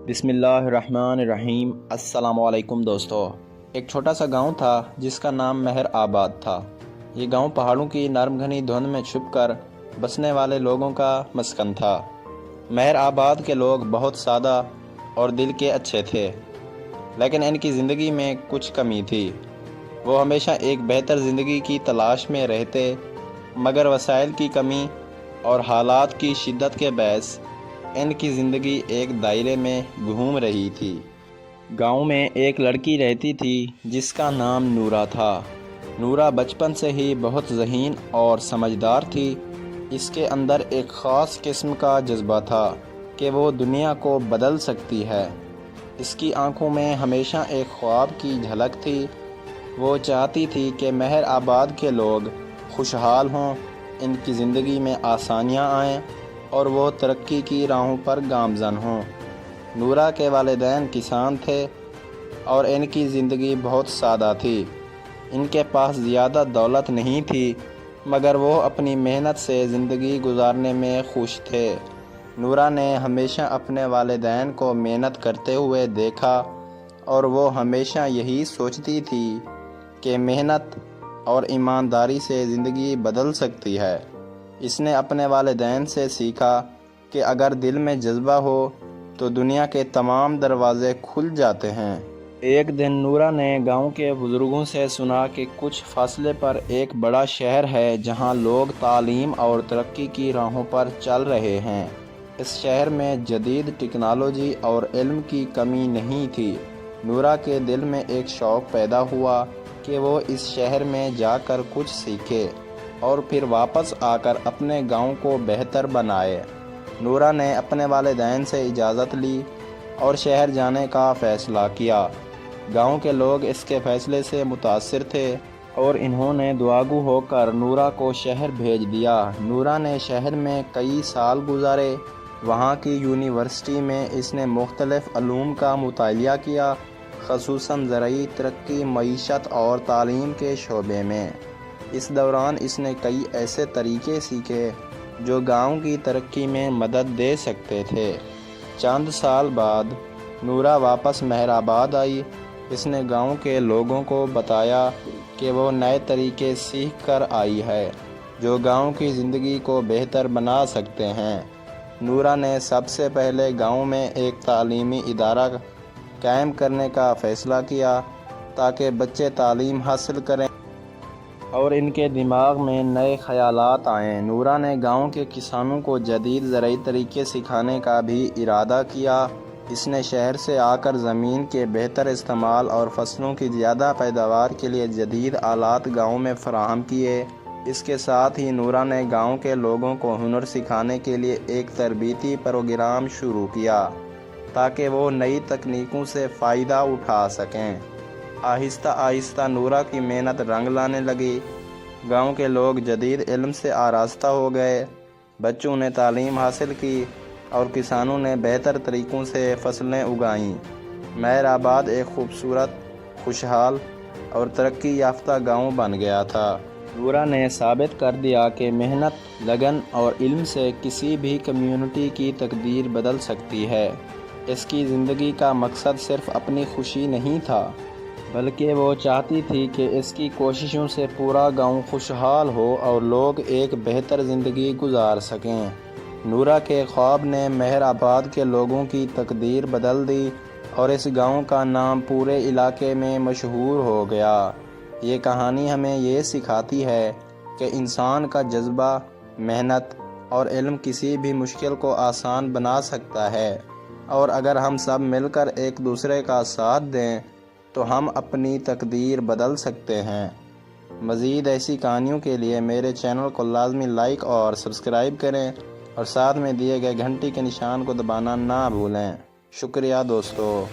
بسم اللہ الرحمن الرحیم۔ السلام علیکم دوستو۔ ایک چھوٹا سا گاؤں تھا جس کا نام مہر آباد تھا۔ یہ گاؤں پہاڑوں کی نرم گھنی دھند میں چھپ کر بسنے والے لوگوں کا مسکن تھا۔ مہر آباد کے لوگ بہت سادہ اور دل کے اچھے تھے، لیکن ان کی زندگی میں کچھ کمی تھی۔ وہ ہمیشہ ایک بہتر زندگی کی تلاش میں رہتے، مگر وسائل کی کمی اور حالات کی شدت کے باعث ان کی زندگی ایک دائرے میں گھوم رہی تھی۔ گاؤں میں ایک لڑکی رہتی تھی جس کا نام نورا تھا۔ نورا بچپن سے ہی بہت ذہین اور سمجھدار تھی۔ اس کے اندر ایک خاص قسم کا جذبہ تھا کہ وہ دنیا کو بدل سکتی ہے۔ اس کی آنکھوں میں ہمیشہ ایک خواب کی جھلک تھی۔ وہ چاہتی تھی کہ مہر آباد کے لوگ خوشحال ہوں، ان کی زندگی میں آسانیاں آئیں اور وہ ترقی کی راہوں پر گامزن ہوں۔ نورا کے والدین کسان تھے اور ان کی زندگی بہت سادہ تھی۔ ان کے پاس زیادہ دولت نہیں تھی، مگر وہ اپنی محنت سے زندگی گزارنے میں خوش تھے۔ نورا نے ہمیشہ اپنے والدین کو محنت کرتے ہوئے دیکھا اور وہ ہمیشہ یہی سوچتی تھی کہ محنت اور ایمانداری سے زندگی بدل سکتی ہے۔ اس نے اپنے والدین سے سیکھا کہ اگر دل میں جذبہ ہو تو دنیا کے تمام دروازے کھل جاتے ہیں۔ ایک دن نورا نے گاؤں کے بزرگوں سے سنا کہ کچھ فاصلے پر ایک بڑا شہر ہے جہاں لوگ تعلیم اور ترقی کی راہوں پر چل رہے ہیں۔ اس شہر میں جدید ٹیکنالوجی اور علم کی کمی نہیں تھی۔ نورا کے دل میں ایک شوق پیدا ہوا کہ وہ اس شہر میں جا کر کچھ سیکھے اور پھر واپس آ کر اپنے گاؤں کو بہتر بنائے۔ نورا نے اپنے والدین سے اجازت لی اور شہر جانے کا فیصلہ کیا۔ گاؤں کے لوگ اس کے فیصلے سے متاثر تھے اور انہوں نے دعاگو ہو کر نورا کو شہر بھیج دیا۔ نورا نے شہر میں کئی سال گزارے۔ وہاں کی یونیورسٹی میں اس نے مختلف علوم کا مطالعہ کیا، خصوصاً زرعی ترقی، معیشت اور تعلیم کے شعبے میں۔ اس دوران اس نے کئی ایسے طریقے سیکھے جو گاؤں کی ترقی میں مدد دے سکتے تھے۔ چند سال بعد نورا واپس مہر آباد آئی۔ اس نے گاؤں کے لوگوں کو بتایا کہ وہ نئے طریقے سیکھ کر آئی ہے جو گاؤں کی زندگی کو بہتر بنا سکتے ہیں۔ نورا نے سب سے پہلے گاؤں میں ایک تعلیمی ادارہ قائم کرنے کا فیصلہ کیا تاکہ بچے تعلیم حاصل کریں اور ان کے دماغ میں نئے خیالات آئیں۔ نورا نے گاؤں کے کسانوں کو جدید زرعی طریقے سکھانے کا بھی ارادہ کیا۔ اس نے شہر سے آ کر زمین کے بہتر استعمال اور فصلوں کی زیادہ پیداوار کے لیے جدید آلات گاؤں میں فراہم کیے۔ اس کے ساتھ ہی نورا نے گاؤں کے لوگوں کو ہنر سکھانے کے لیے ایک تربیتی پروگرام شروع کیا تاکہ وہ نئی تکنیکوں سے فائدہ اٹھا سکیں۔ آہستہ آہستہ نورا کی محنت رنگ لانے لگی۔ گاؤں کے لوگ جدید علم سے آراستہ ہو گئے، بچوں نے تعلیم حاصل کی اور کسانوں نے بہتر طریقوں سے فصلیں اگائیں۔ مہر آباد ایک خوبصورت، خوشحال اور ترقی یافتہ گاؤں بن گیا تھا۔ نورا نے ثابت کر دیا کہ محنت، لگن اور علم سے کسی بھی کمیونٹی کی تقدیر بدل سکتی ہے۔ اس کی زندگی کا مقصد صرف اپنی خوشی نہیں تھا، بلکہ وہ چاہتی تھی کہ اس کی کوششوں سے پورا گاؤں خوشحال ہو اور لوگ ایک بہتر زندگی گزار سکیں۔ نورا کے خواب نے مہر آباد کے لوگوں کی تقدیر بدل دی اور اس گاؤں کا نام پورے علاقے میں مشہور ہو گیا۔ یہ کہانی ہمیں یہ سکھاتی ہے کہ انسان کا جذبہ، محنت اور علم کسی بھی مشکل کو آسان بنا سکتا ہے، اور اگر ہم سب مل کر ایک دوسرے کا ساتھ دیں تو ہم اپنی تقدیر بدل سکتے ہیں۔ مزید ایسی کہانیوں کے لیے میرے چینل کو لازمی لائک اور سبسکرائب کریں اور ساتھ میں دیے گئے گھنٹی کے نشان کو دبانا نہ بھولیں۔ شکریہ دوستو۔